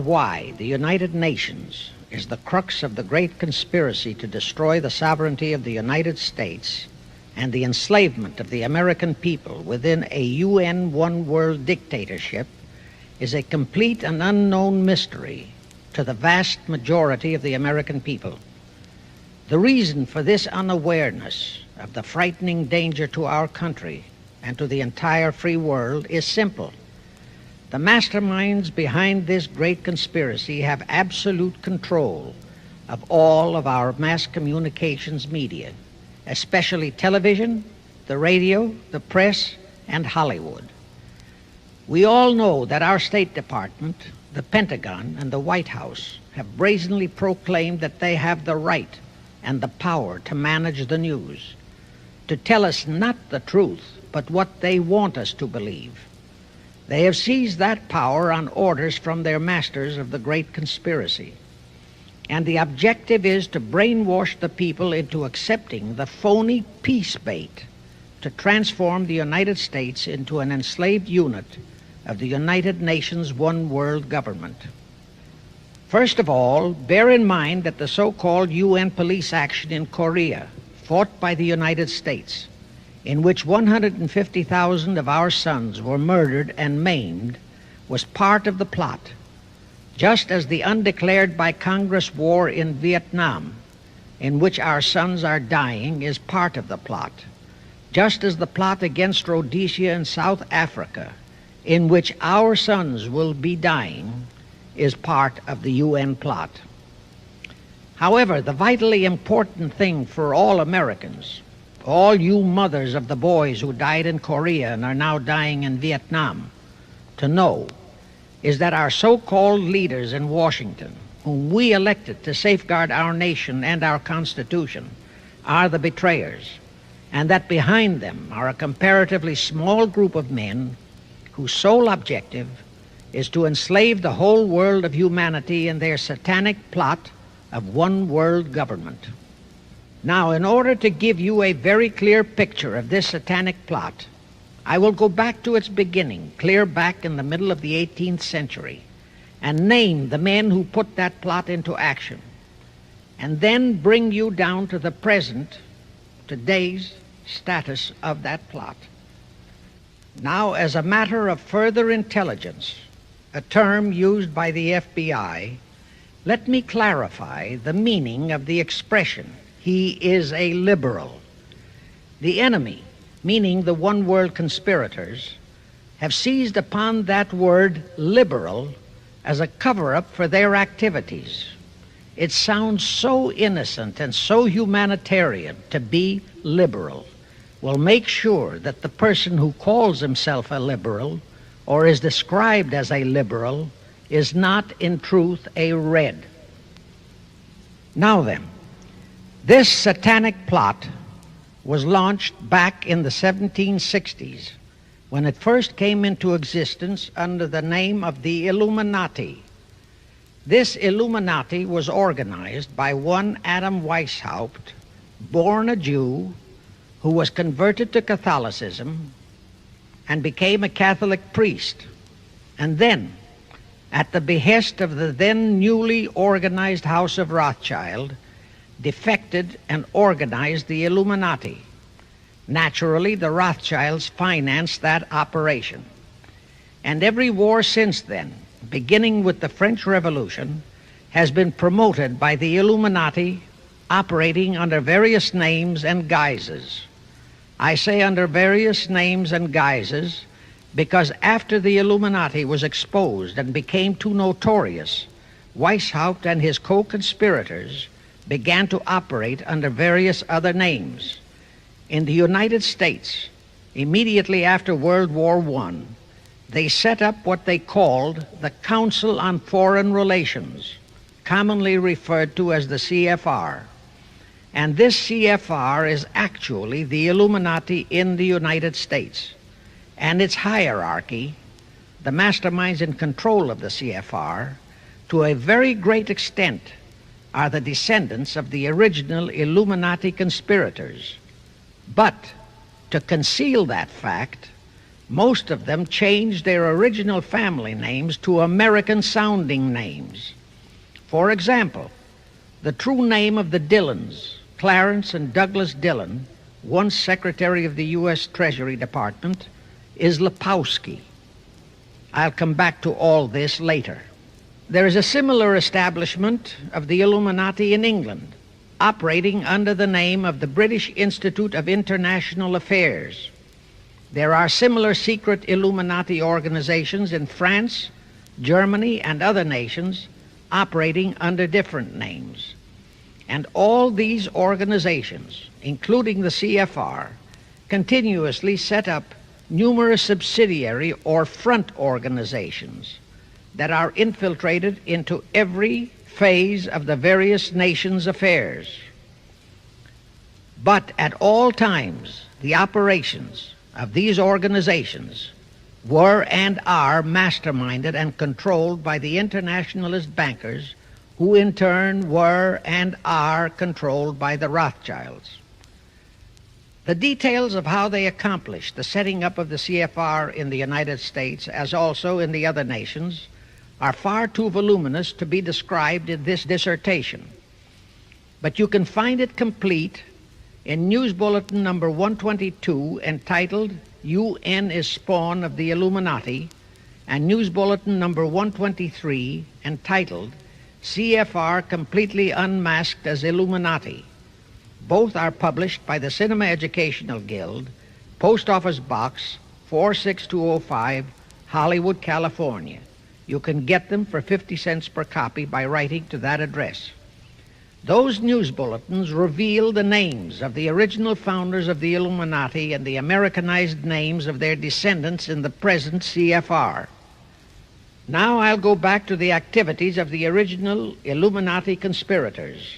Why the United Nations is the crux of the great conspiracy to destroy the sovereignty of the United States and the enslavement of the American people within a UN one-world dictatorship is a complete and unknown mystery to the vast majority of the American people. The reason for this unawareness of the frightening danger to our country and to the entire free world is simple. The masterminds behind this great conspiracy have absolute control of all of our mass communications media, especially television, the radio, the press, and Hollywood. We all know that our State Department, the Pentagon, and the White House have brazenly proclaimed that they have the right and the power to manage the news, to tell us not the truth, but what they want us to believe. They have seized that power on orders from their masters of the great conspiracy. And the objective is to brainwash the people into accepting the phony peace bait to transform the United States into an enslaved unit of the United Nations one world government. First of all, bear in mind that the so-called UN police action in Korea, fought by the United States, in which 150,000 of our sons were murdered and maimed, was part of the plot, just as the undeclared by Congress war in Vietnam, in which our sons are dying, is part of the plot, just as the plot against Rhodesia and South Africa, in which our sons will be dying, is part of the UN plot. However, the vitally important thing for all Americans, all you mothers of the boys who died in Korea and are now dying in Vietnam, to know is that our so-called leaders in Washington, whom we elected to safeguard our nation and our Constitution, are the betrayers, and that behind them are a comparatively small group of men whose sole objective is to enslave the whole world of humanity in their satanic plot of one world government. Now, in order to give you a very clear picture of this satanic plot, I will go back to its beginning, clear back in the middle of the 18th century, and name the men who put that plot into action, and then bring you down to the present, today's status of that plot. Now, as a matter of further intelligence, a term used by the FBI, let me clarify the meaning of the expression, "He is a liberal." The enemy, meaning the one world conspirators, have seized upon that word liberal as a cover-up for their activities. It sounds so innocent and so humanitarian to be liberal. We'll make sure that the person who calls himself a liberal or is described as a liberal is not in truth a red. Now then, this satanic plot was launched back in the 1760s when it first came into existence under the name of the Illuminati. This Illuminati was organized by one Adam Weishaupt, born a Jew, who was converted to Catholicism and became a Catholic priest, and then, at the behest of the then newly organized House of Rothschild, defected and organized the Illuminati. Naturally, the Rothschilds financed that operation. And every war since then, beginning with the French Revolution, has been promoted by the Illuminati, operating under various names and guises. I say under various names and guises because after the Illuminati was exposed and became too notorious, Weishaupt and his co-conspirators began to operate under various other names. In the United States, immediately after World War I, they set up what they called the Council on Foreign Relations, commonly referred to as the CFR. And this CFR is actually the Illuminati in the United States. And its hierarchy, the masterminds in control of the CFR, to a very great extent are the descendants of the original Illuminati conspirators. But to conceal that fact, Most of them changed their original family names to American-sounding names. For example, the true name of the Dillons, Clarence and Douglas Dillon, once Secretary of the U.S. Treasury Department, is Lepowski. I'll come back to all this later. There is a similar establishment of the Illuminati in England, operating under the name of the British Institute of International Affairs. There are similar secret Illuminati organizations in France, Germany, and other nations operating under different names. And all these organizations, including the CFR, continuously set up numerous subsidiary or front organizations that are infiltrated into every phase of the various nations' affairs. But at all times, the operations of these organizations were and are masterminded and controlled by the internationalist bankers, who in turn were and are controlled by the Rothschilds. The details of how they accomplished the setting up of the CFR in the United States, as also in the other nations, are far too voluminous to be described in this dissertation. But you can find it complete in News Bulletin number 122, entitled UN is Spawn of the Illuminati, and News Bulletin number 123, entitled CFR Completely Unmasked as Illuminati. Both are published by the Cinema Educational Guild, Post Office Box 46205, Hollywood, California. You can get them for 50 cents per copy by writing to that address. Those news bulletins reveal the names of the original founders of the Illuminati and the Americanized names of their descendants in the present CFR. Now I'll go back to the activities of the original Illuminati conspirators.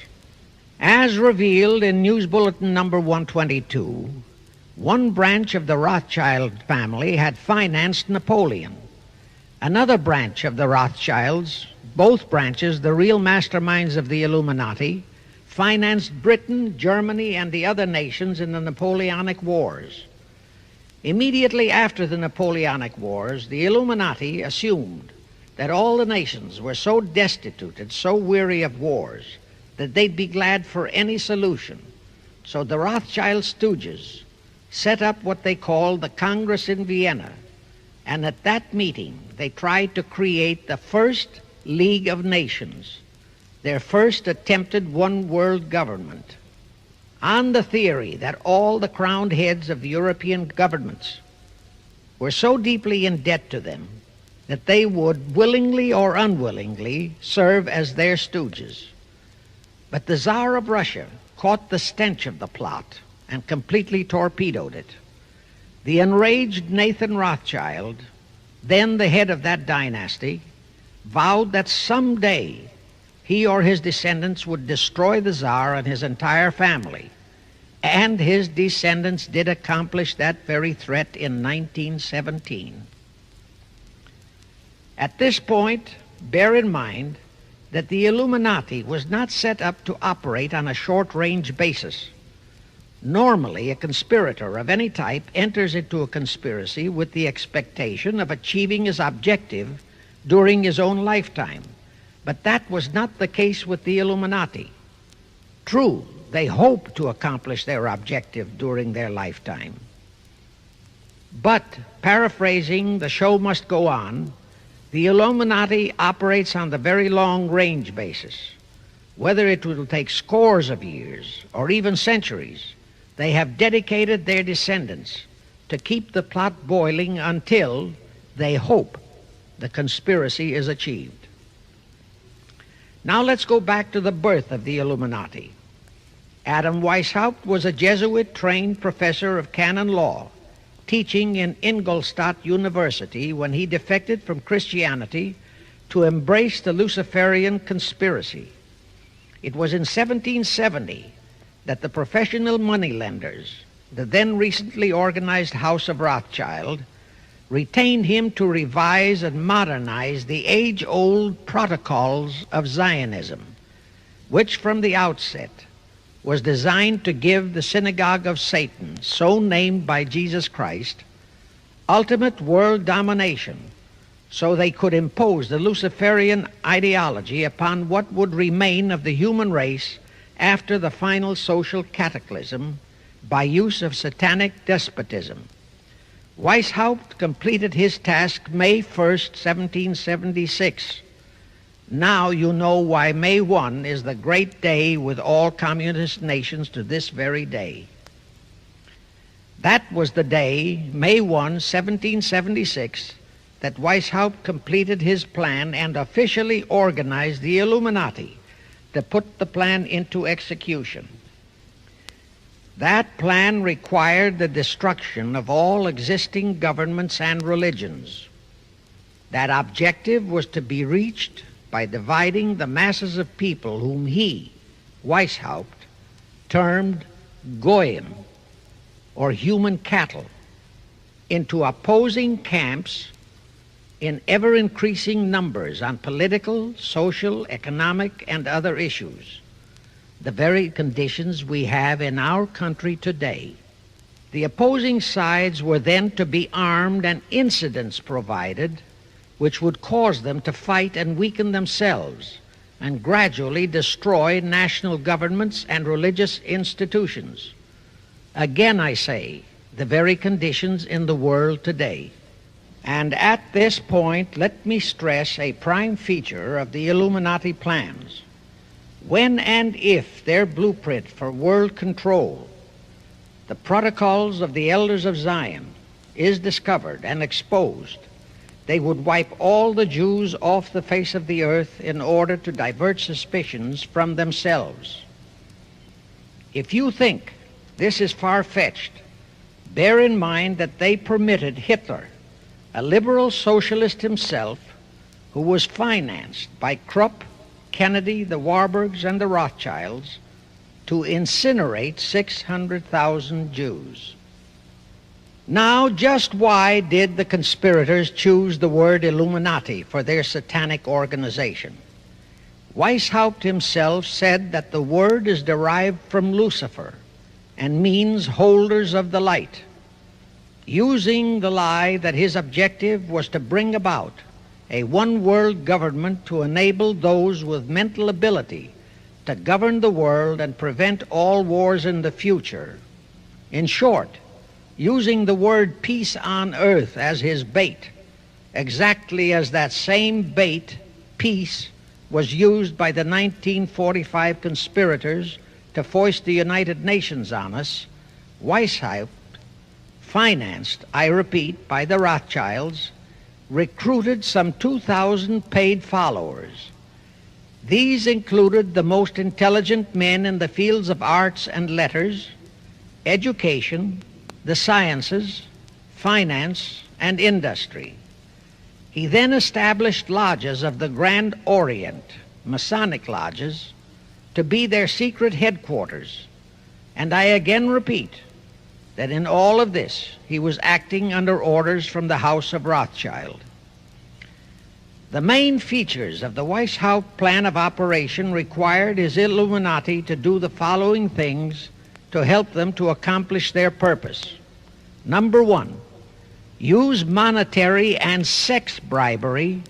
As revealed in News Bulletin number 122, one branch of the Rothschild family had financed Napoleon. Another branch of the Rothschilds, both branches the real masterminds of the Illuminati, financed Britain, Germany, and the other nations in the Napoleonic Wars. Immediately after the Napoleonic Wars, the Illuminati assumed that all the nations were so destitute and so weary of wars that they'd be glad for any solution. So the Rothschild stooges set up what they called the Congress in Vienna, and at that meeting they tried to create the first League of Nations, their first attempted one world government, on the theory that all the crowned heads of the European governments were so deeply in debt to them that they would willingly or unwillingly serve as their stooges. But the Tsar of Russia caught the stench of the plot and completely torpedoed it. The enraged Nathan Rothschild, then the head of that dynasty, vowed that someday he or his descendants would destroy the Tsar and his entire family. And his descendants did accomplish that very threat in 1917. At this point, bear in mind that the Illuminati was not set up to operate on a short-range basis. Normally, a conspirator of any type enters into a conspiracy with the expectation of achieving his objective during his own lifetime. But that was not the case with the Illuminati. True, they hoped to accomplish their objective during their lifetime. But, paraphrasing The Show Must Go On, the Illuminati operates on the very long-range basis. Whether it will take scores of years or even centuries, they have dedicated their descendants to keep the plot boiling until they hope the conspiracy is achieved. Now let's go back to the birth of the Illuminati. Adam Weishaupt was a Jesuit-trained professor of canon law, teaching in Ingolstadt University when he defected from Christianity to embrace the Luciferian conspiracy. It was in 1770 that the professional moneylenders, the then recently organized House of Rothschild, retained him to revise and modernize the age-old protocols of Zionism, which from the outset was designed to give the synagogue of Satan, so named by Jesus Christ, ultimate world domination, so they could impose the Luciferian ideology upon what would remain of the human race after the final social cataclysm by use of satanic despotism. Weishaupt completed his task May 1st, 1776. Now you know why May 1 is the great day with all communist nations to this very day. That was the day, May 1, 1776, that Weishaupt completed his plan and officially organized the Illuminati to put the plan into execution. That plan required the destruction of all existing governments and religions. That objective was to be reached by dividing the masses of people whom he, Weishaupt, termed Goyim, or human cattle, into opposing camps in ever-increasing numbers on political, social, economic, and other issues, the very conditions we have in our country today. The opposing sides were then to be armed and incidents provided which would cause them to fight and weaken themselves and gradually destroy national governments and religious institutions. Again, I say, the very conditions in the world today. And at this point, let me stress a prime feature of the Illuminati plans. When and if their blueprint for world control, the protocols of the elders of Zion, is discovered and exposed, they would wipe all the Jews off the face of the earth in order to divert suspicions from themselves. If you think this is far-fetched, bear in mind that they permitted Hitler, a liberal socialist himself, who was financed by Krupp, Kennedy, the Warburgs, and the Rothschilds, to incinerate 600,000 Jews. Now, just why did the conspirators choose the word Illuminati for their satanic organization? Weishaupt himself said that the word is derived from Lucifer and means holders of the light, using the lie that his objective was to bring about a one-world government to enable those with mental ability to govern the world and prevent all wars in the future. In short, using the word peace on earth as his bait, exactly as that same bait, peace, was used by the 1945 conspirators to foist the United Nations on us. Weishaupt, financed, I repeat, by the Rothschilds, recruited some 2,000 paid followers. These included the most intelligent men in the fields of arts and letters, education, the sciences, finance, and industry. He then established lodges of the Grand Orient, Masonic lodges, to be their secret headquarters. And I again repeat that in all of this he was acting under orders from the House of Rothschild. The main features of the Weishaupt plan of operation required his Illuminati to do the following things to help them to accomplish their purpose. Number one, use monetary and sex bribery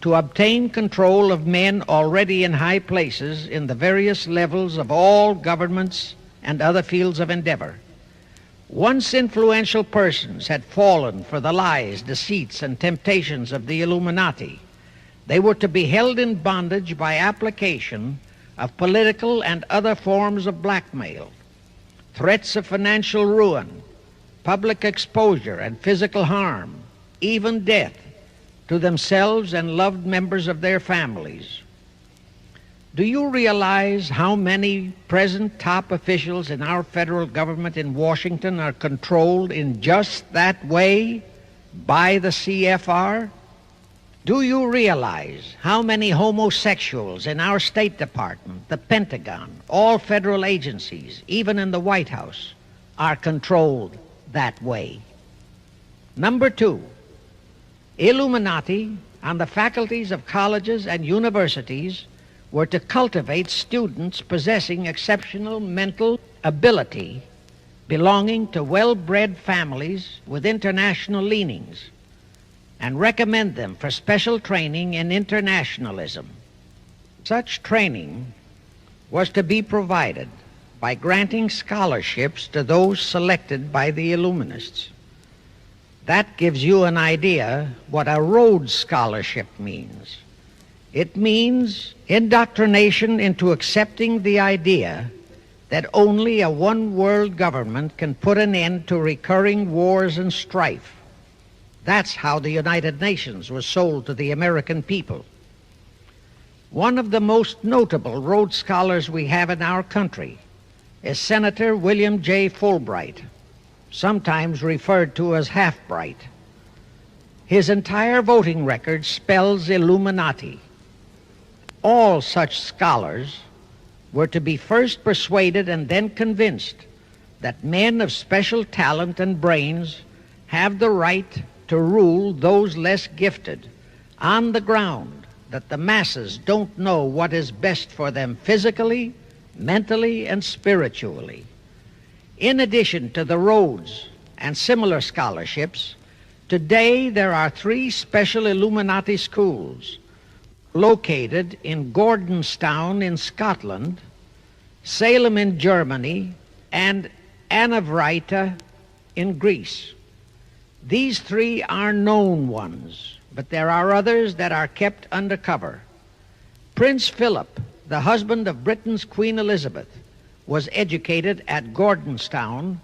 to obtain control of men already in high places in the various levels of all governments and other fields of endeavor. Once influential persons had fallen for the lies, deceits, and temptations of the Illuminati, they were to be held in bondage by application of political and other forms of blackmail, threats of financial ruin, public exposure and physical harm, even death, to themselves and loved members of their families. Do you realize how many present top officials in our federal government in Washington are controlled in just that way by the CFR? Do you realize how many homosexuals in our State Department, the Pentagon, all federal agencies, even in the White House, are controlled that way? Number two, Illuminati on the faculties of colleges and universities were to cultivate students possessing exceptional mental ability belonging to well-bred families with international leanings and recommend them for special training in internationalism. Such training was to be provided by granting scholarships to those selected by the Illuminists. That gives you an idea what a Rhodes Scholarship means. It means indoctrination into accepting the idea that only a one-world government can put an end to recurring wars and strife. That's how the United Nations was sold to the American people. One of the most notable Rhodes Scholars we have in our country is Senator William J. Fulbright, sometimes referred to as Half-Bright. His entire voting record spells Illuminati. All such scholars were to be first persuaded and then convinced that men of special talent and brains have the right to rule those less gifted on the ground that the masses don't know what is best for them physically, mentally, and spiritually. In addition to the Rhodes and similar scholarships, today there are 3 special Illuminati schools located in Gordonstown in Scotland, Salem in Germany, and Anavrita in Greece. These 3 are known ones, but there are others that are kept undercover. Prince Philip, the husband of Britain's Queen Elizabeth, was educated at Gordonstown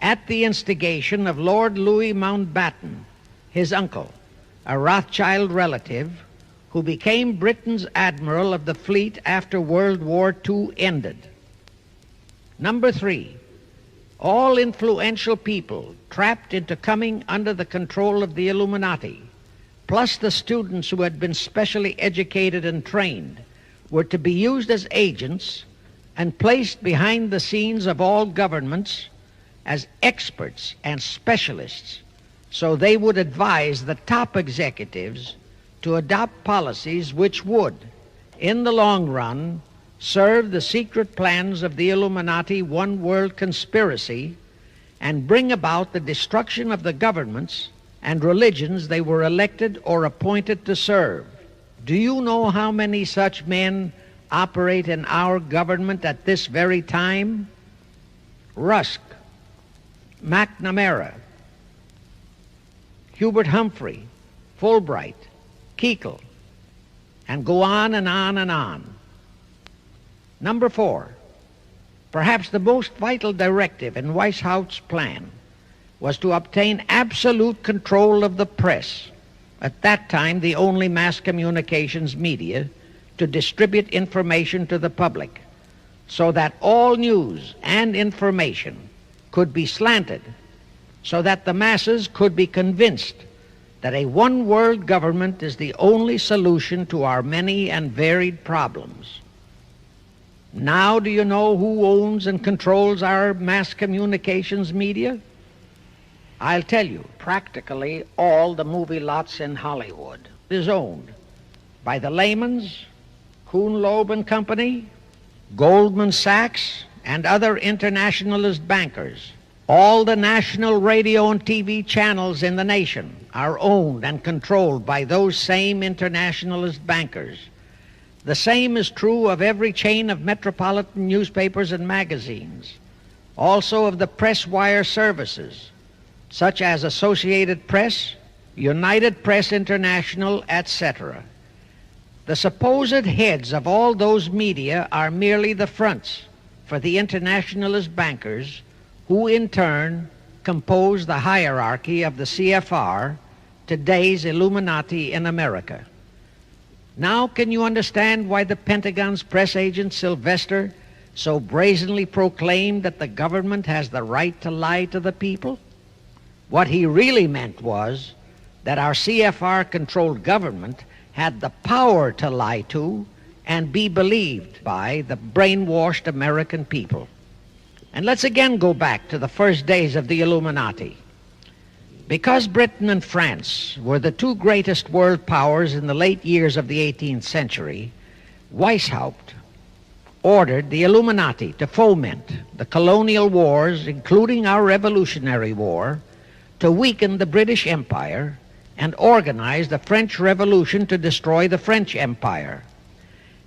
at the instigation of Lord Louis Mountbatten, his uncle, a Rothschild relative who became Britain's admiral of the fleet after World War II ended. Number 3, all influential people trapped into coming under the control of the Illuminati, plus the students who had been specially educated and trained, were to be used as agents and placed behind the scenes of all governments as experts and specialists, so they would advise the top executives to adopt policies which would, in the long run, serve the secret plans of the Illuminati one-world conspiracy and bring about the destruction of the governments and religions they were elected or appointed to serve. Do you know how many such men operate in our government at this very time? Rusk, McNamara, Hubert Humphrey, Fulbright, Kuchel, and go on and on and on. Number 4, perhaps the most vital directive in Weishaupt's plan was to obtain absolute control of the press, at that time the only mass communications media, to distribute information to the public, so that all news and information could be slanted, so that the masses could be convinced that a one-world government is the only solution to our many and varied problems. Now do you know who owns and controls our mass communications media? I'll tell you, practically all the movie lots in Hollywood is owned by the Lehmans, Kuhn, Loeb and Company, Goldman Sachs, and other internationalist bankers. All the national radio and TV channels in the nation are owned and controlled by those same internationalist bankers. The same is true of every chain of metropolitan newspapers and magazines, also of the press wire services, such as Associated Press, United Press International, etc. The supposed heads of all those media are merely the fronts for the internationalist bankers, who in turn compose the hierarchy of the CFR, today's Illuminati in America. Now can you understand why the Pentagon's press agent Sylvester so brazenly proclaimed that the government has the right to lie to the people? What he really meant was that our CFR-controlled government had the power to lie to and be believed by the brainwashed American people. And let's again go back to the first days of the Illuminati. Because Britain and France were the 2 greatest world powers in the late years of the 18th century, Weishaupt ordered the Illuminati to foment the colonial wars, including our Revolutionary War, to weaken the British Empire and organize the French Revolution to destroy the French Empire.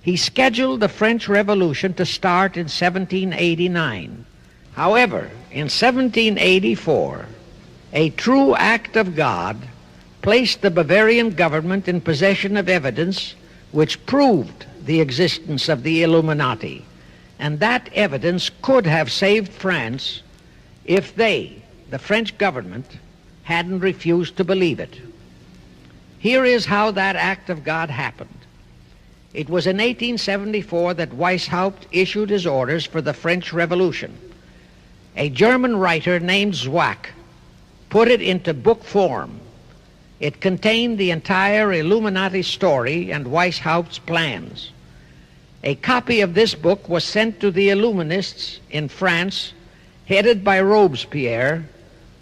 He scheduled the French Revolution to start in 1789. However, in 1784, a true act of God placed the Bavarian government in possession of evidence which proved the existence of the Illuminati, and that evidence could have saved France if they, the French government, hadn't refused to believe it. Here is how that act of God happened. It was in 1874 that Weishaupt issued his orders for the French Revolution. A German writer named Zwack put it into book form. It contained the entire Illuminati story and Weishaupt's plans. A copy of this book was sent to the Illuminists in France, headed by Robespierre,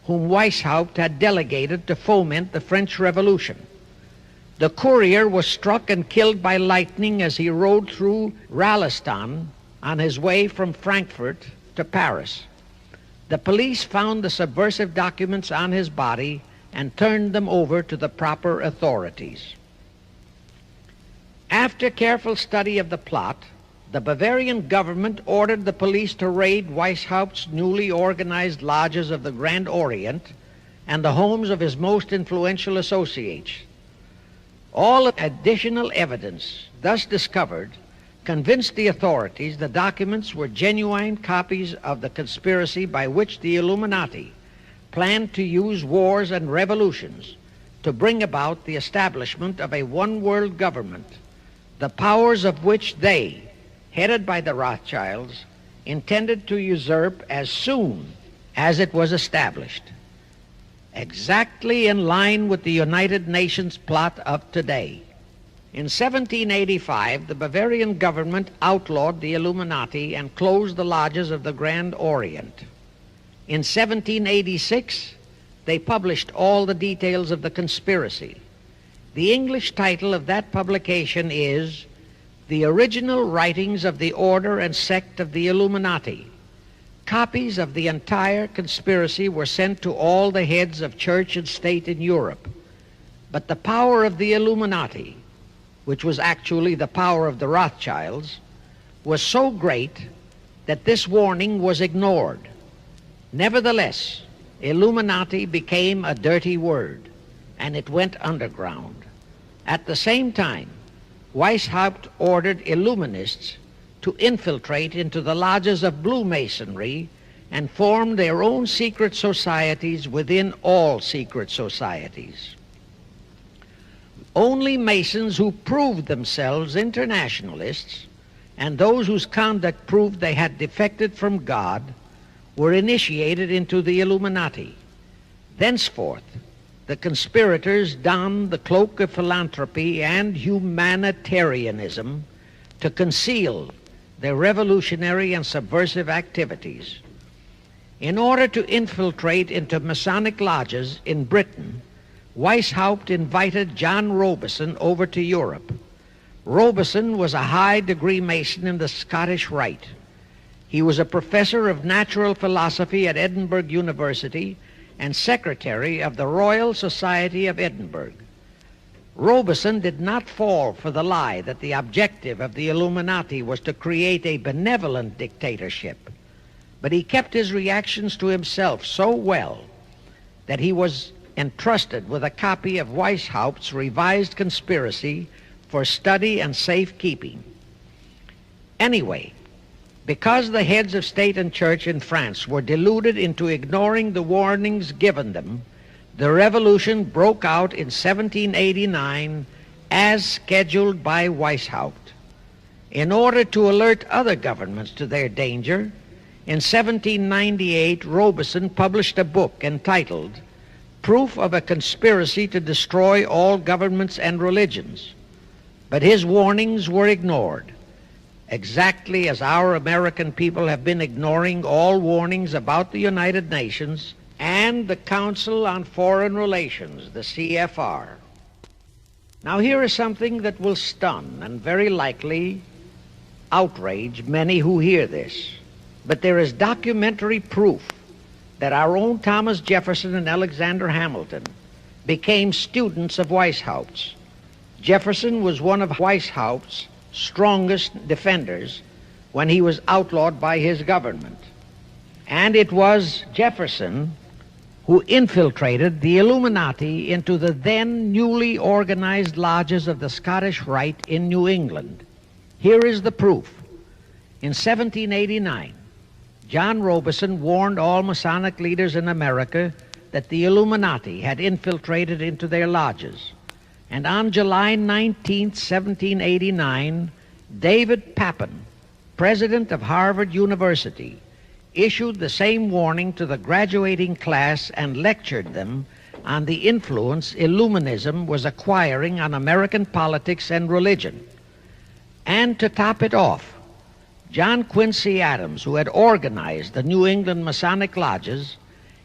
whom Weishaupt had delegated to foment the French Revolution. The courier was struck and killed by lightning as he rode through Ralston on his way from Frankfurt to Paris. The police found the subversive documents on his body and turned them over to the proper authorities. After careful study of the plot, the Bavarian government ordered the police to raid Weishaupt's newly organized lodges of the Grand Orient and the homes of his most influential associates. All additional evidence thus discovered convinced the authorities the documents were genuine copies of the conspiracy by which the Illuminati planned to use wars and revolutions to bring about the establishment of a one-world government, the powers of which they, headed by the Rothschilds, intended to usurp as soon as it was established, exactly in line with the United Nations plot of today. In 1785, the Bavarian government outlawed the Illuminati and closed the lodges of the Grand Orient. In 1786, they published all the details of the conspiracy. The English title of that publication is The Original Writings of the Order and Sect of the Illuminati. Copies of the entire conspiracy were sent to all the heads of church and state in Europe. But the power of the Illuminati, which was actually the power of the Rothschilds, was so great that this warning was ignored. Nevertheless, Illuminati became a dirty word, and it went underground. At the same time, Weishaupt ordered Illuminists to infiltrate into the lodges of Blue Masonry and form their own secret societies within all secret societies. Only Masons who proved themselves internationalists and those whose conduct proved they had defected from God were initiated into the Illuminati. Thenceforth, the conspirators donned the cloak of philanthropy and humanitarianism to conceal their revolutionary and subversive activities. In order to infiltrate into Masonic lodges in Britain, Weishaupt invited John Robison over to Europe. Robison was a high-degree Mason in the Scottish Rite. He was a professor of natural philosophy at Edinburgh University and secretary of the Royal Society of Edinburgh. Robison did not fall for the lie that the objective of the Illuminati was to create a benevolent dictatorship, but he kept his reactions to himself so well that he was entrusted with a copy of Weishaupt's revised conspiracy for study and safekeeping. Anyway, because the heads of state and church in France were deluded into ignoring the warnings given them, the revolution broke out in 1789 as scheduled by Weishaupt. In order to alert other governments to their danger, in 1798 Robison published a book entitled Proof of a Conspiracy to Destroy All Governments and Religions. But his warnings were ignored, exactly as our American people have been ignoring all warnings about the United Nations and the Council on Foreign Relations, the CFR. Now here is something that will stun and very likely outrage many who hear this, but there is documentary proof that our own Thomas Jefferson and Alexander Hamilton became students of Weishaupt. Jefferson was one of Weishaupt's strongest defenders when he was outlawed by his government. And it was Jefferson who infiltrated the Illuminati into the then newly organized lodges of the Scottish Rite in New England. Here is the proof. In 1789, John Robeson warned all Masonic leaders in America that the Illuminati had infiltrated into their lodges. And on July 19, 1789, David Papin, president of Harvard University, issued the same warning to the graduating class and lectured them on the influence Illuminism was acquiring on American politics and religion. And to top it off, John Quincy Adams, who had organized the New England Masonic lodges,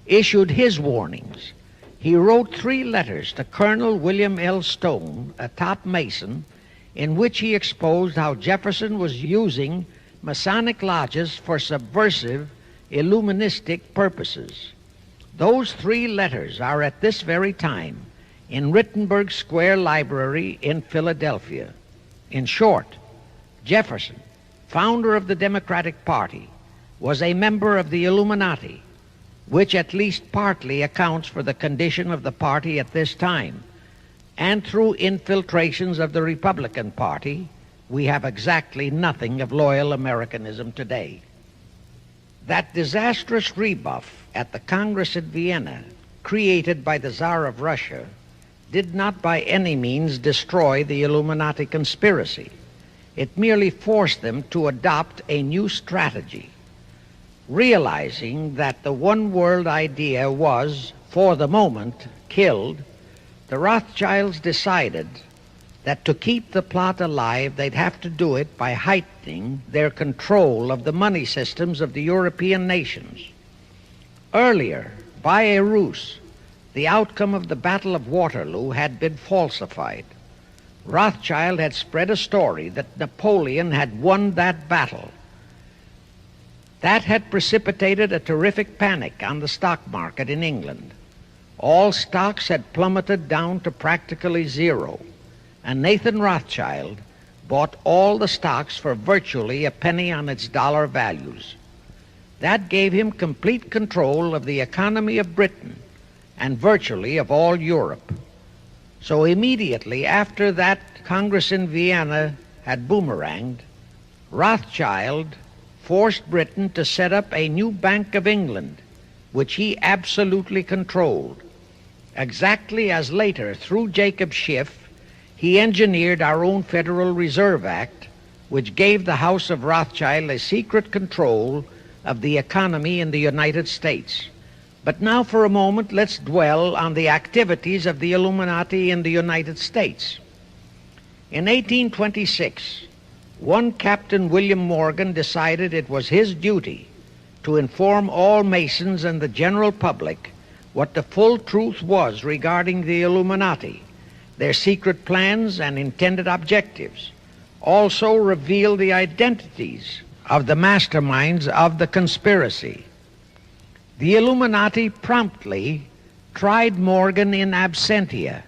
issued his warnings. He wrote 3 letters to Colonel William L. Stone, a top Mason, in which he exposed how Jefferson was using Masonic lodges for subversive, Illuministic purposes. Those 3 letters are at this very time in Rittenberg Square Library in Philadelphia. In short, Jefferson, founder of the Democratic Party, was a member of the Illuminati, which at least partly accounts for the condition of the party at this time. And through infiltrations of the Republican Party, we have exactly nothing of loyal Americanism today. That disastrous rebuff at the Congress at Vienna, created by the Tsar of Russia, did not by any means destroy the Illuminati conspiracy. It merely forced them to adopt a new strategy. Realizing that the one world idea was, for the moment, killed, the Rothschilds decided that to keep the plot alive, they'd have to do it by heightening their control of the money systems of the European nations. Earlier, by a ruse, the outcome of the Battle of Waterloo had been falsified. Rothschild had spread a story that Napoleon had won that battle. That had precipitated a terrific panic on the stock market in England. All stocks had plummeted down to practically zero, and Nathan Rothschild bought all the stocks for virtually a penny on its dollar values. That gave him complete control of the economy of Britain and virtually of all Europe. So immediately after that Congress in Vienna had boomeranged, Rothschild forced Britain to set up a new Bank of England, which he absolutely controlled. Exactly as later, through Jacob Schiff, he engineered our own Federal Reserve Act, which gave the House of Rothschild a secret control of the economy in the United States. But now for a moment, let's dwell on the activities of the Illuminati in the United States. In 1826, one Captain William Morgan decided it was his duty to inform all Masons and the general public what the full truth was regarding the Illuminati, their secret plans and intended objectives, also reveal the identities of the masterminds of the conspiracy. The Illuminati promptly tried Morgan in absentia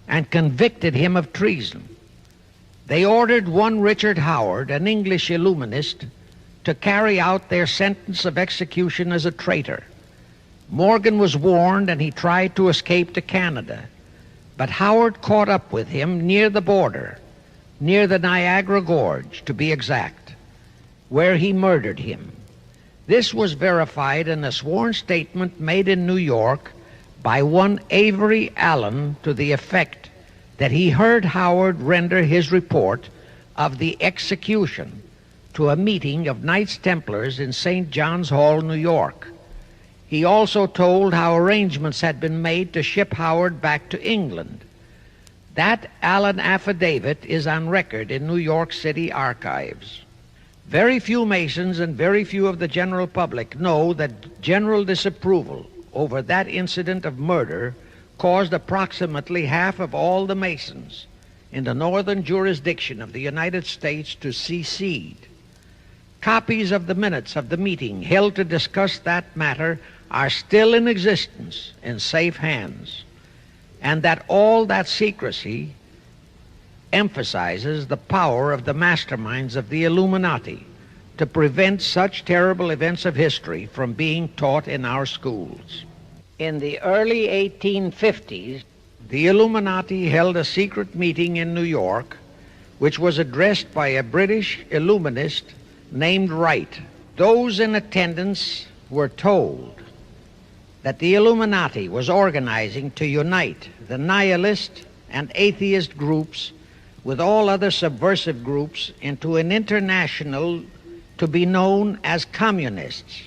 and convicted him of treason. They ordered one Richard Howard, an English Illuminist, to carry out their sentence of execution as a traitor. Morgan was warned and he tried to escape to Canada, but Howard caught up with him near the border, near the Niagara Gorge to be exact, where he murdered him. This was verified in a sworn statement made in New York by one Avery Allen to the effect that he heard Howard render his report of the execution to a meeting of Knights Templars in St. John's Hall, New York. He also told how arrangements had been made to ship Howard back to England. That Allen affidavit is on record in New York City archives. Very few Masons and very few of the general public know that general disapproval over that incident of murder caused approximately half of all the Masons in the northern jurisdiction of the United States to secede. Copies of the minutes of the meeting held to discuss that matter are still in existence in safe hands, and that all that secrecy emphasizes the power of the masterminds of the Illuminati to prevent such terrible events of history from being taught in our schools. In the early 1850s, the Illuminati held a secret meeting in New York, which was addressed by a British Illuminist named Wright. Those in attendance were told that the Illuminati was organizing to unite the nihilist and atheist groups with all other subversive groups into an international to be known as communists.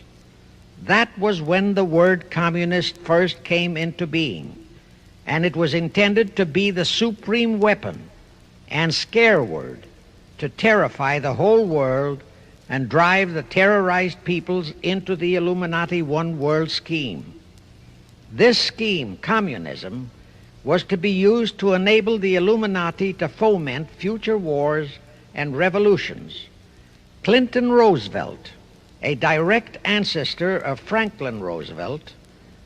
That was when the word communist first came into being, and it was intended to be the supreme weapon and scare word to terrify the whole world and drive the terrorized peoples into the Illuminati one world scheme. This scheme, communism, was to be used to enable the Illuminati to foment future wars and revolutions. Clinton Roosevelt, a direct ancestor of Franklin Roosevelt,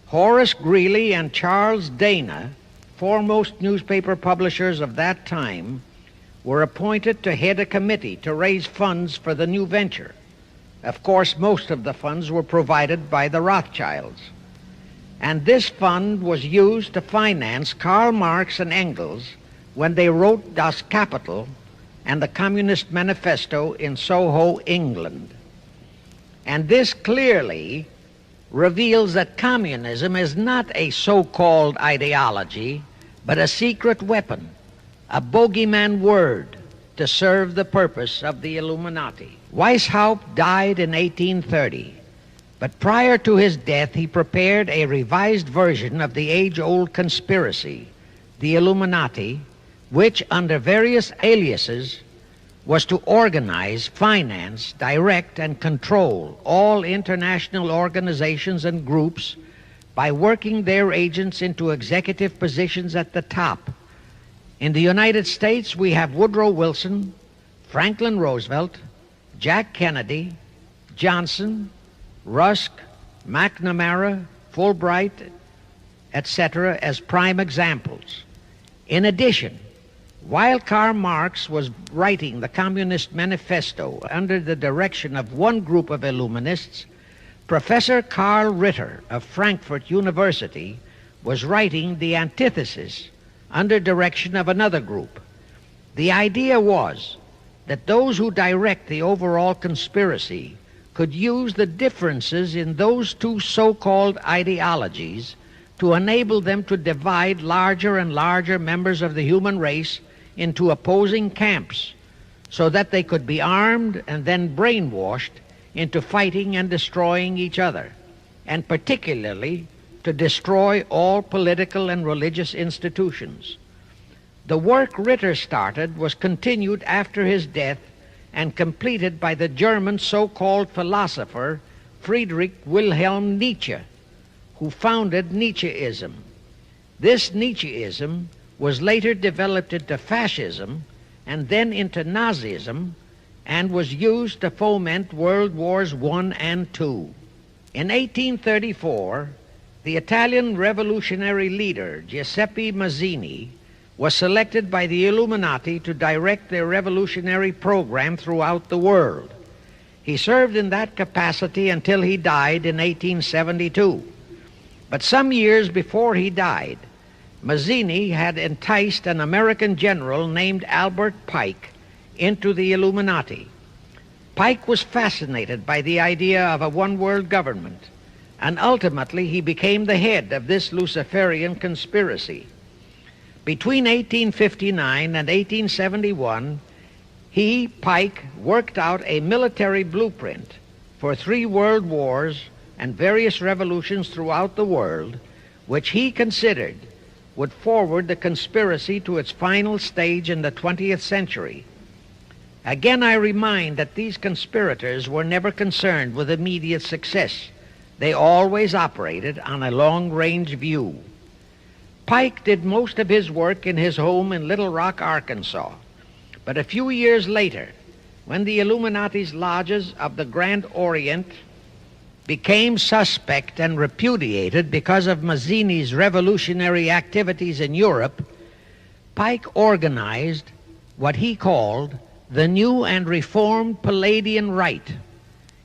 Horace Greeley and Charles Dana, foremost newspaper publishers of that time, were appointed to head a committee to raise funds for the new venture. Of course, most of the funds were provided by the Rothschilds. And this fund was used to finance Karl Marx and Engels when they wrote Das Kapital and the Communist Manifesto in Soho, England. And this clearly reveals that communism is not a so-called ideology, but a secret weapon, a bogeyman word to serve the purpose of the Illuminati. Weishaupt died in 1830, but prior to his death he prepared a revised version of the age-old conspiracy, the Illuminati, which under various aliases was to organize, finance, direct, and control all international organizations and groups by working their agents into executive positions at the top. In the United States, we have Woodrow Wilson, Franklin Roosevelt, Jack Kennedy, Johnson, Rusk, McNamara, Fulbright, etc. as prime examples. In addition, while Karl Marx was writing the Communist Manifesto under the direction of one group of Illuminists, Professor Karl Ritter of Frankfurt University was writing the antithesis under direction of another group. The idea was that those who direct the overall conspiracy could use the differences in those two so-called ideologies to enable them to divide larger and larger members of the human race into opposing camps so that they could be armed and then brainwashed into fighting and destroying each other, and particularly to destroy all political and religious institutions. The work Ritter started was continued after his death and completed by the German so-called philosopher Friedrich Wilhelm Nietzsche, who founded Nietzscheism. This Nietzscheism was later developed into fascism and then into Nazism and was used to foment World Wars I and II. In 1834, the Italian revolutionary leader Giuseppe Mazzini was selected by the Illuminati to direct their revolutionary program throughout the world. He served in that capacity until he died in 1872. But some years before he died, Mazzini had enticed an American general named Albert Pike into the Illuminati. Pike was fascinated by the idea of a one-world government, and ultimately he became the head of this Luciferian conspiracy. Between 1859 and 1871, he, Pike, worked out a military blueprint for 3 world wars and various revolutions throughout the world, which he considered would forward the conspiracy to its final stage in the 20th century. Again, I remind that these conspirators were never concerned with immediate success. They always operated on a long-range view. Pike did most of his work in his home in Little Rock, Arkansas. But a few years later, when the Illuminati's lodges of the Grand Orient became suspect and repudiated because of Mazzini's revolutionary activities in Europe, Pike organized what he called the New and Reformed Palladian Rite.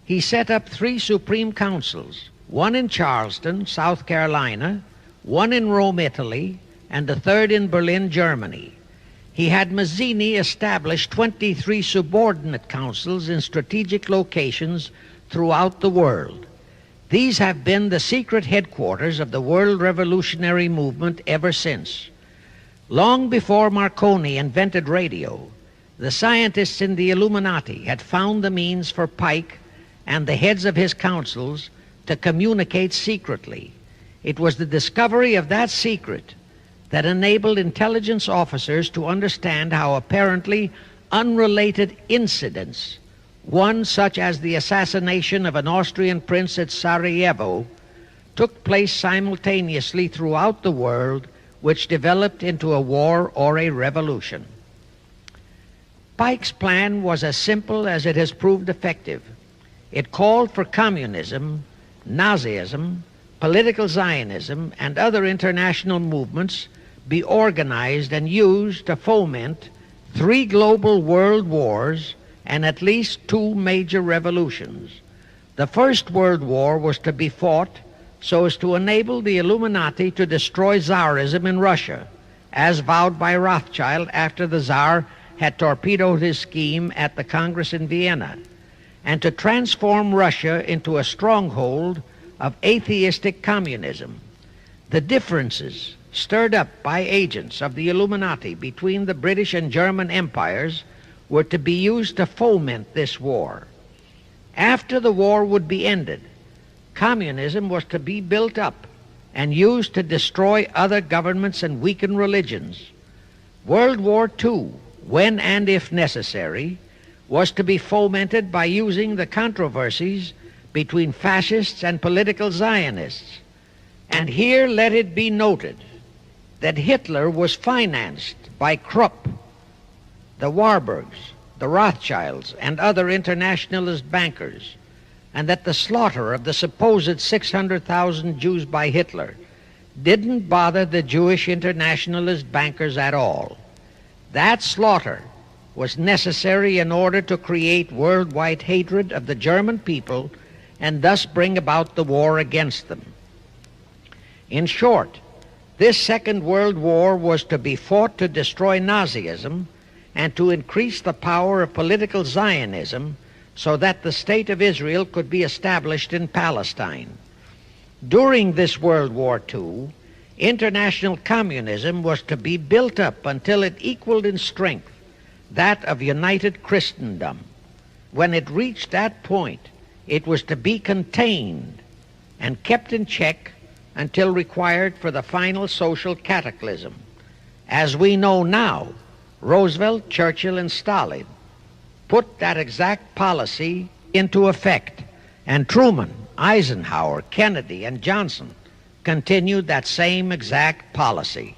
He set up 3 Supreme Councils, one in Charleston, South Carolina, one in Rome, Italy, and the 3rd in Berlin, Germany. He had Mazzini establish 23 subordinate councils in strategic locations throughout the world. These have been the secret headquarters of the world revolutionary movement ever since. Long before Marconi invented radio, the scientists in the Illuminati had found the means for Pike and the heads of his councils to communicate secretly. It was the discovery of that secret that enabled intelligence officers to understand how apparently unrelated incidents, one such as the assassination of an Austrian prince at Sarajevo, took place simultaneously throughout the world, which developed into a war or a revolution. Pike's plan was as simple as it has proved effective. It called for communism, Nazism, political Zionism, and other international movements be organized and used to foment 3 global world wars and at least 2 major revolutions. The First World War was to be fought so as to enable the Illuminati to destroy Tsarism in Russia, as vowed by Rothschild after the Tsar had torpedoed his scheme at the Congress in Vienna, and to transform Russia into a stronghold of atheistic communism. The differences stirred up by agents of the Illuminati between the British and German empires were to be used to foment this war. After the war would be ended, communism was to be built up and used to destroy other governments and weaken religions. World War II, when and if necessary, was to be fomented by using the controversies between fascists and political Zionists. And here let it be noted that Hitler was financed by Krupp, the Warburgs, the Rothschilds, and other internationalist bankers, and that the slaughter of the supposed 600,000 Jews by Hitler didn't bother the Jewish internationalist bankers at all. That slaughter was necessary in order to create worldwide hatred of the German people and thus bring about the war against them. In short, this Second World War was to be fought to destroy Nazism and to increase the power of political Zionism so that the State of Israel could be established in Palestine. During this World War II, international communism was to be built up until it equaled in strength that of united Christendom. When it reached that point, it was to be contained and kept in check until required for the final social cataclysm. As we know now, Roosevelt, Churchill, and Stalin put that exact policy into effect, and Truman, Eisenhower, Kennedy, and Johnson continued that same exact policy.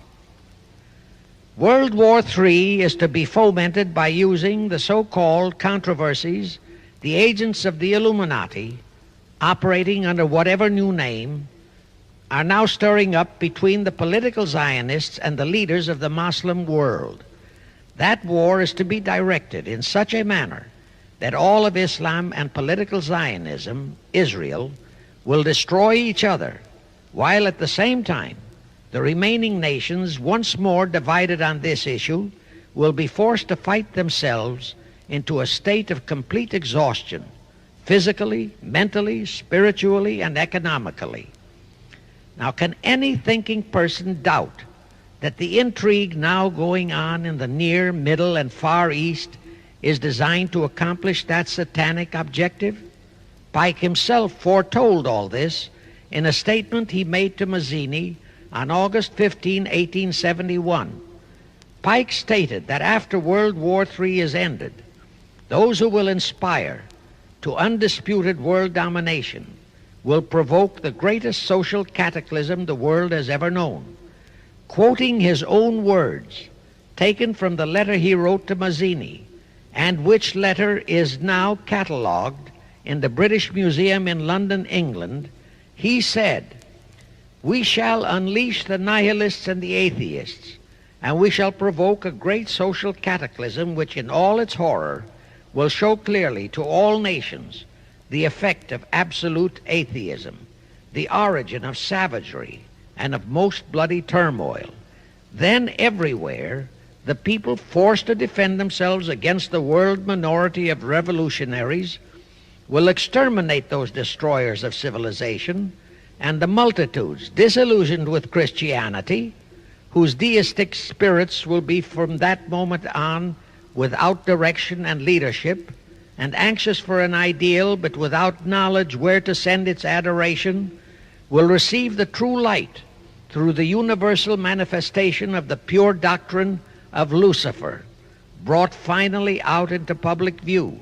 World War III is to be fomented by using the so-called controversies the agents of the Illuminati, operating under whatever new name, are now stirring up between the political Zionists and the leaders of the Muslim world. That war is to be directed in such a manner that all of Islam and political Zionism, Israel, will destroy each other, while at the same time the remaining nations, once more divided on this issue, will be forced to fight themselves into a state of complete exhaustion, physically, mentally, spiritually, and economically. Now, can any thinking person doubt that the intrigue now going on in the Near, Middle, and Far East is designed to accomplish that satanic objective? Pike himself foretold all this in a statement he made to Mazzini on August 15, 1871. Pike stated that after World War III is ended, those who will inspire to undisputed world domination will provoke the greatest social cataclysm the world has ever known. Quoting his own words, taken from the letter he wrote to Mazzini, and which letter is now catalogued in the British Museum in London, England, he said, "We shall unleash the nihilists and the atheists, and we shall provoke a great social cataclysm which in all its horror will show clearly to all nations the effect of absolute atheism, the origin of savagery and of most bloody turmoil. Then everywhere the people forced to defend themselves against the world minority of revolutionaries will exterminate those destroyers of civilization, and the multitudes disillusioned with Christianity, whose deistic spirits will be from that moment on without direction and leadership, and anxious for an ideal but without knowledge where to send its adoration, will receive the true light through the universal manifestation of the pure doctrine of Lucifer, brought finally out into public view,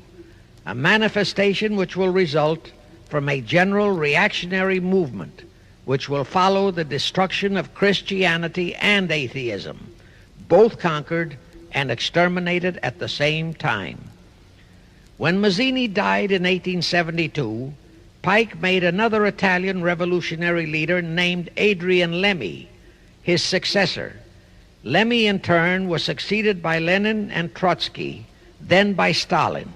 a manifestation which will result from a general reactionary movement which will follow the destruction of Christianity and atheism, both conquered and exterminated at the same time." When Mazzini died in 1872, Pike made another Italian revolutionary leader named Adrian Lemmy his successor. Lemmy, in turn, was succeeded by Lenin and Trotsky, then by Stalin.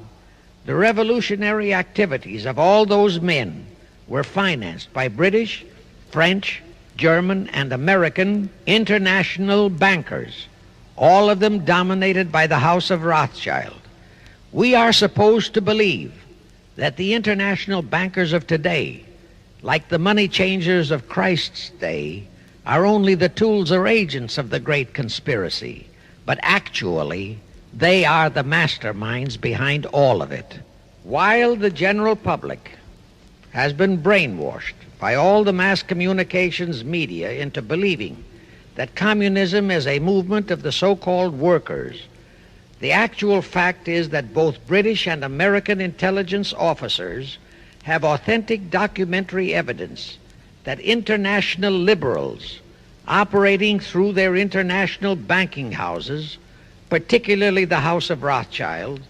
The revolutionary activities of all those men were financed by British, French, German, and American international bankers, all of them dominated by the House of Rothschild. We are supposed to believe that the international bankers of today, like the money changers of Christ's day, are only the tools or agents of the great conspiracy, but actually they are the masterminds behind all of it. While the general public has been brainwashed by all the mass communications media into believing that communism is a movement of the so-called workers, the actual fact is that both British and American intelligence officers have authentic documentary evidence that international liberals operating through their international banking houses, particularly the House of Rothschild,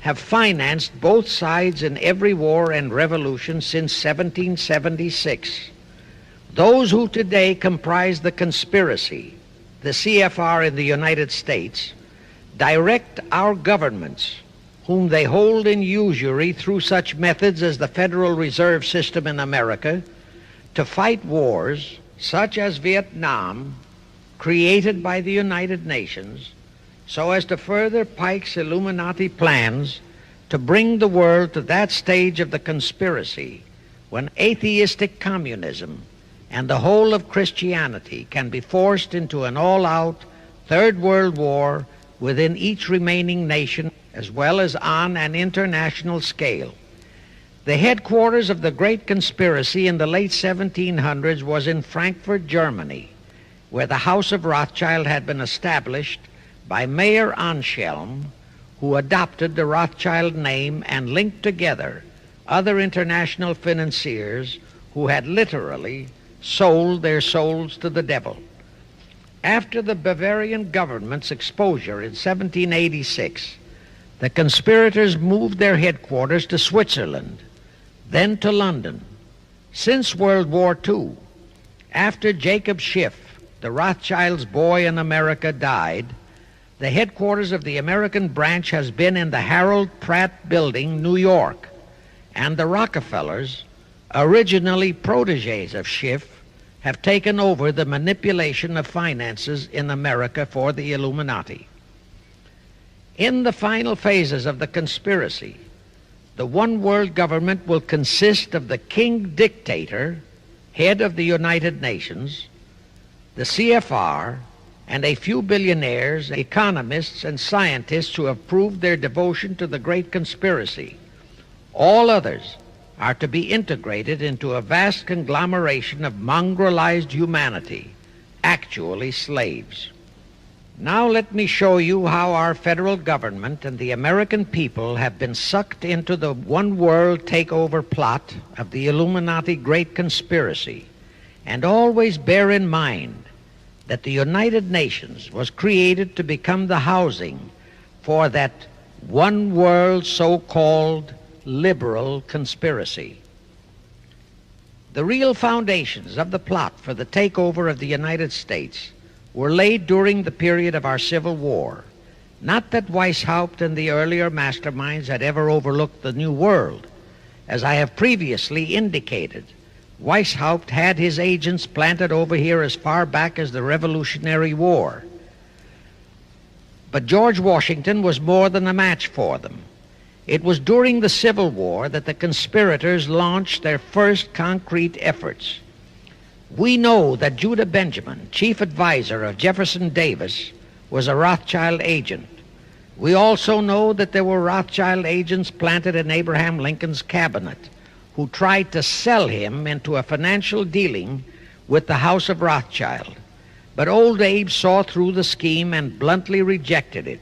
have financed both sides in every war and revolution since 1776. Those who today comprise the conspiracy, the CFR in the United States, direct our governments, whom they hold in usury through such methods as the Federal Reserve System in America, to fight wars such as Vietnam, created by the United Nations, so as to further Pike's Illuminati plans to bring the world to that stage of the conspiracy when atheistic communism and the whole of Christianity can be forced into an all-out Third World War within each remaining nation, as well as on an international scale. The headquarters of the great conspiracy in the late 1700s was in Frankfurt, Germany, where the House of Rothschild had been established by Mayer Anschelm, who adopted the Rothschild name and linked together other international financiers who had literally sold their souls to the devil. After the Bavarian government's exposure in 1786, the conspirators moved their headquarters to Switzerland, then to London. Since World War II, after Jacob Schiff, the Rothschild's boy in America, died, the headquarters of the American branch has been in the Harold Pratt Building, New York, and the Rockefellers, originally protégés of Schiff, have taken over the manipulation of finances in America for the Illuminati. In the final phases of the conspiracy, the one world government will consist of the king dictator, head of the United Nations, the CFR, and a few billionaires, economists, and scientists who have proved their devotion to the great conspiracy. All others are to be integrated into a vast conglomeration of mongrelized humanity, actually slaves. Now let me show you how our federal government and the American people have been sucked into the one world takeover plot of the Illuminati great conspiracy. And always bear in mind that the United Nations was created to become the housing for that one world so-called liberal conspiracy. The real foundations of the plot for the takeover of the United States were laid during the period of our Civil War. Not that Weishaupt and the earlier masterminds had ever overlooked the New World. As I have previously indicated, Weishaupt had his agents planted over here as far back as the Revolutionary War. But George Washington was more than a match for them. It was during the Civil War that the conspirators launched their first concrete efforts. We know that Judah Benjamin, chief advisor of Jefferson Davis, was a Rothschild agent. We also know that there were Rothschild agents planted in Abraham Lincoln's cabinet who tried to sell him into a financial dealing with the House of Rothschild. But old Abe saw through the scheme and bluntly rejected it,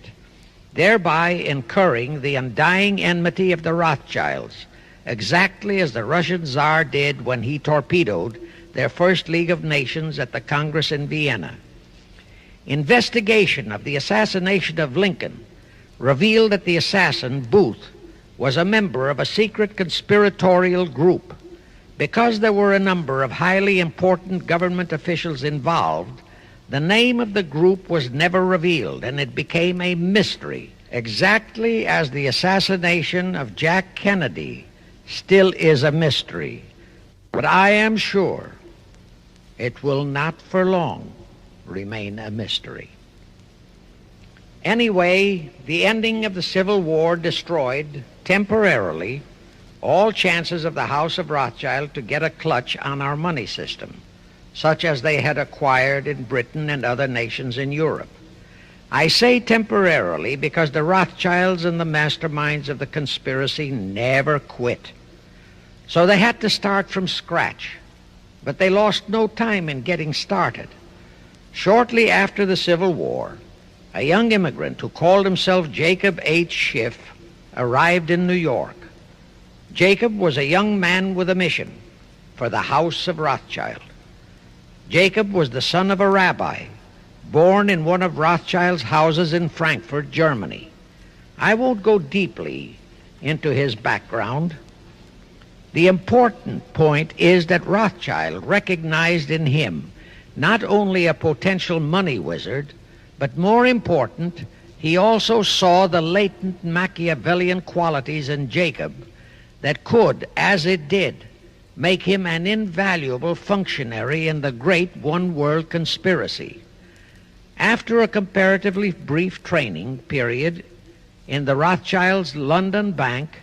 thereby incurring the undying enmity of the Rothschilds, exactly as the Russian Tsar did when he torpedoed their first League of Nations at the Congress in Vienna. Investigation of the assassination of Lincoln revealed that the assassin, Booth, was a member of a secret conspiratorial group. Because there were a number of highly important government officials involved, the name of the group was never revealed, and it became a mystery, exactly as the assassination of Jack Kennedy still is a mystery. But I am sure it will not for long remain a mystery. Anyway, the ending of the Civil War destroyed, temporarily, all chances of the House of Rothschild to get a clutch on our money system, such as they had acquired in Britain and other nations in Europe. I say temporarily because the Rothschilds and the masterminds of the conspiracy never quit. So they had to start from scratch, but they lost no time in getting started. Shortly after the Civil War, a young immigrant who called himself Jacob H. Schiff arrived in New York. Jacob was a young man with a mission for the House of Rothschild. Jacob was the son of a rabbi, born in one of Rothschild's houses in Frankfurt, Germany. I won't go deeply into his background. The important point is that Rothschild recognized in him not only a potential money wizard, but more important, he also saw the latent Machiavellian qualities in Jacob that could, as it did, make him an invaluable functionary in the great one-world conspiracy. After a comparatively brief training period in the Rothschilds' London bank,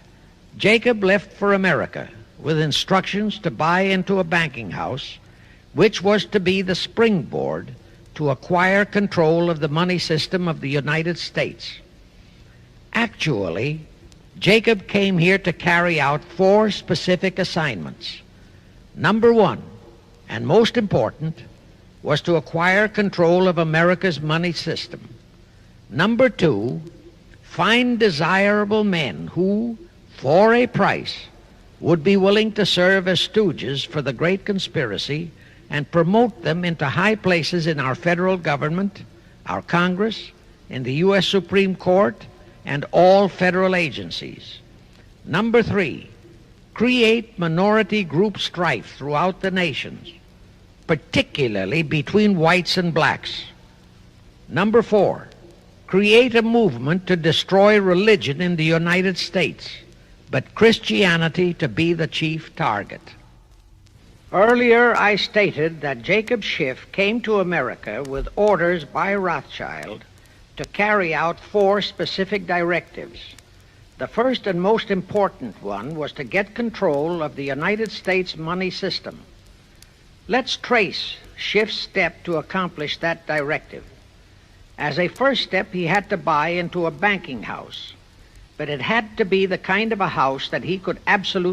Jacob left for America with instructions to buy into a banking house, which was to be the springboard to acquire control of the money system of the United States. Actually, Jacob came here to carry out 4 specific assignments. Number 1, and most important, was to acquire control of America's money system. Number 2, find desirable men who, for a price, would be willing to serve as stooges for the great conspiracy and promote them into high places in our federal government, our Congress, in the U.S. Supreme Court, and all federal agencies. Number 3, create minority group strife throughout the nations, particularly between whites and blacks. Number 4, create a movement to destroy religion in the United States, but Christianity to be the chief target. Earlier, I stated that Jacob Schiff came to America with orders by Rothschild to carry out 4 specific directives. The first and most important one was to get control of the United States money system. Let's trace Schiff's step to accomplish that directive. As a first step, he had to buy into a banking house, but it had to be the kind of a house that he could absolutely